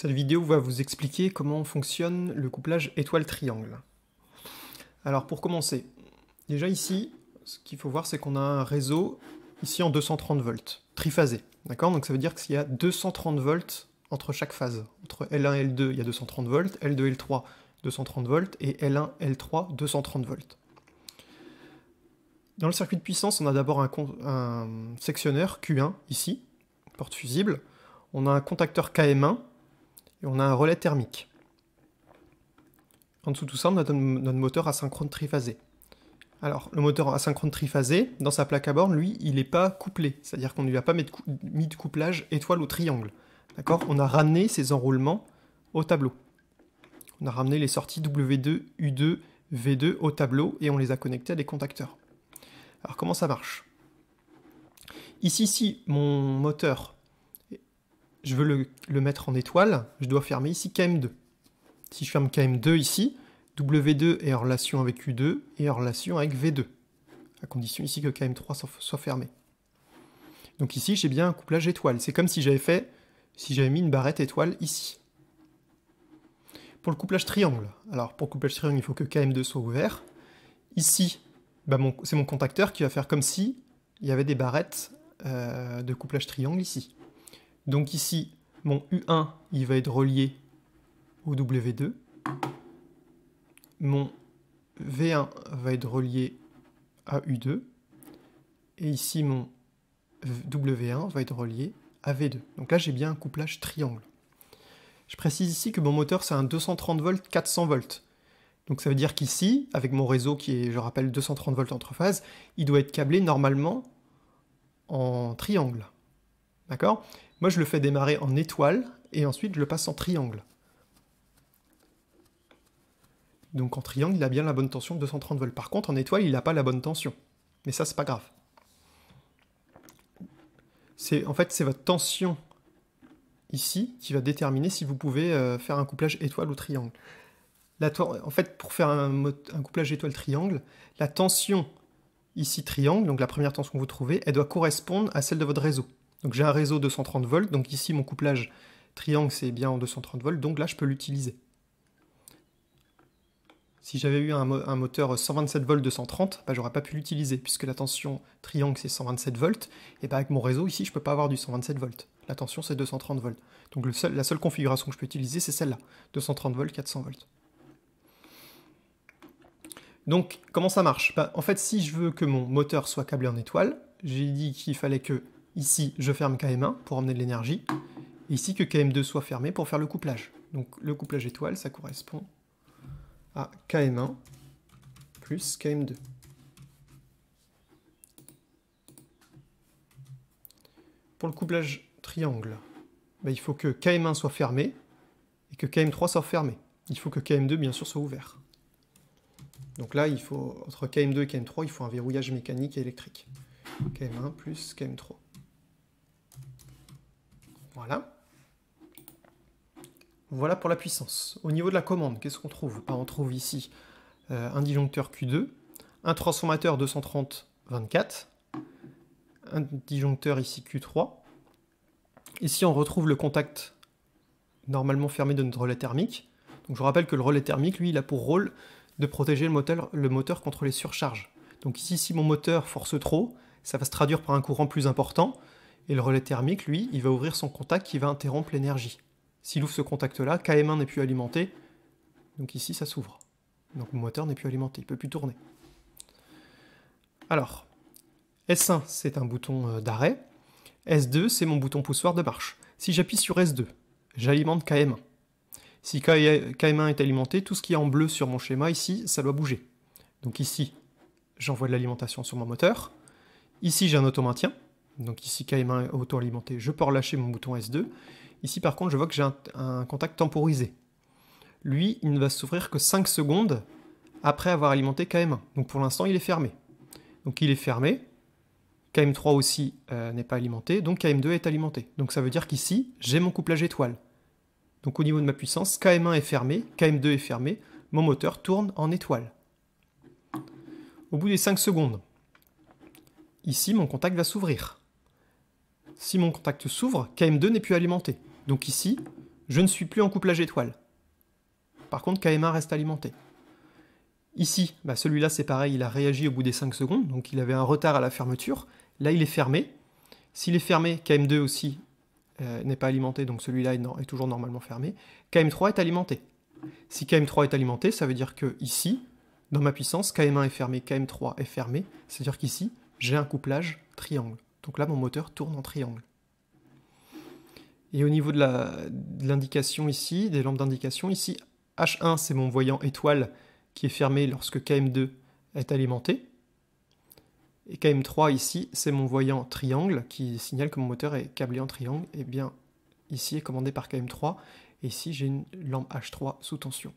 Cette vidéo va vous expliquer comment fonctionne le couplage étoile-triangle. Alors pour commencer, déjà ici, ce qu'il faut voir c'est qu'on a un réseau ici en 230 volts, triphasé, d'accord? Donc ça veut dire qu'il y a 230 volts entre chaque phase. Entre L1 et L2, il y a 230 volts, L2 et L3, 230 volts, et L1, L3, 230 volts. Dans le circuit de puissance, on a d'abord un sectionneur Q1, ici, porte fusible. On a un contacteur KM1, et on a un relais thermique. En dessous de tout ça, on a notre moteur asynchrone triphasé. Alors, le moteur asynchrone triphasé, dans sa plaque à borne, lui, il n'est pas couplé. C'est-à-dire qu'on ne lui a pas mis de couplage étoile ou triangle. D'accord? On a ramené ces enroulements au tableau. On a ramené les sorties W2, U2, V2 au tableau et on les a connectés à des contacteurs. Alors, comment ça marche? Ici, si mon moteur, je veux le mettre en étoile, je dois fermer ici KM2. Si je ferme KM2 ici, W2 est en relation avec U2 et en relation avec V2, à condition ici que KM3 soit fermé. Donc ici, j'ai bien un couplage étoile. C'est comme si j'avais mis une barrette étoile ici. Pour le couplage triangle, alors pour le couplage triangle, il faut que KM2 soit ouvert. Ici, c'est mon contacteur qui va faire comme si il y avait des barrettes de couplage triangle ici. Donc ici, mon U1, il va être relié au W2. Mon V1 va être relié à U2. Et ici, mon W1 va être relié à V2. Donc là, j'ai bien un couplage triangle. Je précise ici que mon moteur, c'est un 230 volts, 400 volts. Donc ça veut dire qu'ici, avec mon réseau qui est, je rappelle, 230 volts entre phases, il doit être câblé normalement en triangle. D'accord? Moi, je le fais démarrer en étoile, et ensuite, je le passe en triangle. Donc en triangle, il a bien la bonne tension de 230 volts. Par contre, en étoile, il n'a pas la bonne tension. Mais ça, c'est pas grave. En fait, c'est votre tension ici qui va déterminer si vous pouvez faire un couplage étoile ou triangle. En fait, pour faire un couplage étoile-triangle, la tension ici triangle, donc la première tension que vous trouvez, elle doit correspondre à celle de votre réseau. Donc j'ai un réseau 230 volts, donc ici mon couplage triangle c'est bien en 230 volts, donc là je peux l'utiliser. Si j'avais eu un moteur 127 volts 230, j'aurais pas pu l'utiliser, puisque la tension triangle c'est 127 volts, et avec mon réseau ici je peux pas avoir du 127 volts. La tension c'est 230 volts. Donc la seule configuration que je peux utiliser c'est celle-là, 230 volts, 400 volts. Donc comment ça marche? En fait si je veux que mon moteur soit câblé en étoile, j'ai dit qu'il fallait que ici, je ferme KM1 pour emmener de l'énergie, et ici que KM2 soit fermé pour faire le couplage. Donc le couplage étoile, ça correspond à KM1 plus KM2. Pour le couplage triangle, il faut que KM1 soit fermé et que KM3 soit fermé. Il faut que KM2, bien sûr, soit ouvert. Donc là, entre KM2 et KM3, il faut un verrouillage mécanique et électrique. KM1 plus KM3. Voilà. Voilà pour la puissance. Au niveau de la commande, qu'est-ce qu'on trouve? On trouve ici un disjoncteur Q2, un transformateur 230-24, un disjoncteur ici Q3. Ici, on retrouve le contact normalement fermé de notre relais thermique. Donc, je rappelle que le relais thermique, lui, il a pour rôle de protéger le moteur contre les surcharges. Donc ici, si mon moteur force trop, ça va se traduire par un courant plus important, et le relais thermique, lui, il va ouvrir son contact qui va interrompre l'énergie. S'il ouvre ce contact-là, KM1 n'est plus alimenté, donc ici, ça s'ouvre. Donc mon moteur n'est plus alimenté, il ne peut plus tourner. Alors, S1, c'est un bouton d'arrêt. S2, c'est mon bouton poussoir de marche. Si j'appuie sur S2, j'alimente KM1. Si KM1 est alimenté, tout ce qui est en bleu sur mon schéma, ici, ça doit bouger. Donc ici, j'envoie de l'alimentation sur mon moteur. Ici, j'ai un automaintien. Donc ici, KM1 est auto-alimenté, je peux relâcher mon bouton S2. Ici, par contre, je vois que j'ai un contact temporisé. Lui, il ne va s'ouvrir que 5 secondes après avoir alimenté KM1. Donc pour l'instant, il est fermé. Donc il est fermé. KM3 aussi n'est pas alimenté, donc KM2 est alimenté. Donc ça veut dire qu'ici, j'ai mon couplage étoile. Donc au niveau de ma puissance, KM1 est fermé, KM2 est fermé, mon moteur tourne en étoile. Au bout des 5 secondes, ici, mon contact va s'ouvrir. Si mon contact s'ouvre, KM2 n'est plus alimenté. Donc ici, je ne suis plus en couplage étoile. Par contre, KM1 reste alimenté. Ici, bah celui-là c'est pareil, il a réagi au bout des 5 secondes, donc il avait un retard à la fermeture. Là il est fermé. S'il est fermé, KM2 aussi n'est pas alimenté, donc celui-là est toujours normalement fermé. KM3 est alimenté. Si KM3 est alimenté, ça veut dire que ici, dans ma puissance, KM1 est fermé, KM3 est fermé, c'est-à-dire qu'ici, j'ai un couplage triangle. Donc là, mon moteur tourne en triangle. Et au niveau de l'indication ici, des lampes d'indication, ici, H1, c'est mon voyant étoile qui est fermé lorsque KM2 est alimenté. Et KM3 ici, c'est mon voyant triangle qui signale que mon moteur est câblé en triangle. Et bien, ici est commandé par KM3. Et ici, j'ai une lampe H3 sous tension.